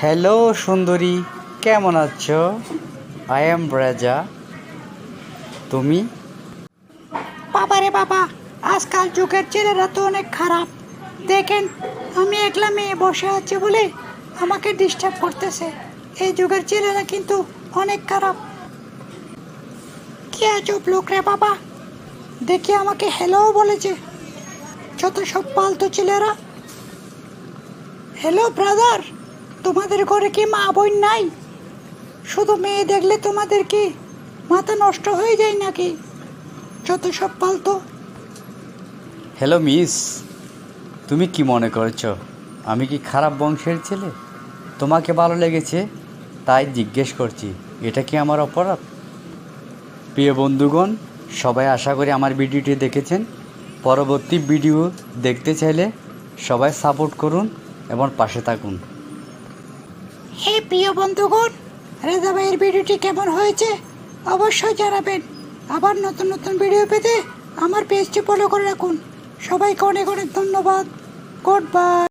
Hello সুন্দরী, কেমন আছো? আই এম রাজা। তুমি? বাবারে বাবা, আজকাল যুগের ছেলেরা তো অনেক খারাপ। দেখেন, আমি একলা মেয়ে বসে আছে বলে আমাকে ডিস্টার্ব করতেছে। এই যুগের ছেলেরা কিন্তু অনেক খারাপ। কি আজব লোক রে বাবা, দেখি আমাকে হ্যালো বলেছে। যত সব পালতু ছেলেরা। হ্যালো ব্রাদার, তোমাদের ঘরে কি মা বোন নাই? শুধু মেয়ে দেখলে তোমাদের কি মাথা নষ্ট হয়ে যায় নাকি? যত সব পালতু। হ্যালো মিস, তুমি কি মনে করছো আমি কি খারাপ বংশের ছেলে? তোমাকে ভালো লেগেছে তাই জিজ্ঞেস করছি, এটা কি আমার অপরাধ? প্রিয় বন্ধুগণ, সবাই আশা করি আমার ভিডিওটি দেখেছেন। পরবর্তী ভিডিও দেখতে চাইলে সবাই সাপোর্ট করুন এবং পাশে থাকুন। হে প্রিয় বন্ধুগণ, রেজা ভাইয়ের ভিডিওটি কেমন হয়েছে অবশ্যই জানাবেন। আবার নতুন নতুন ভিডিও পেতে আমার পেজটি ফলো করে রাখুন। সবাইকে অনেক অনেক ধন্যবাদ। Good bye.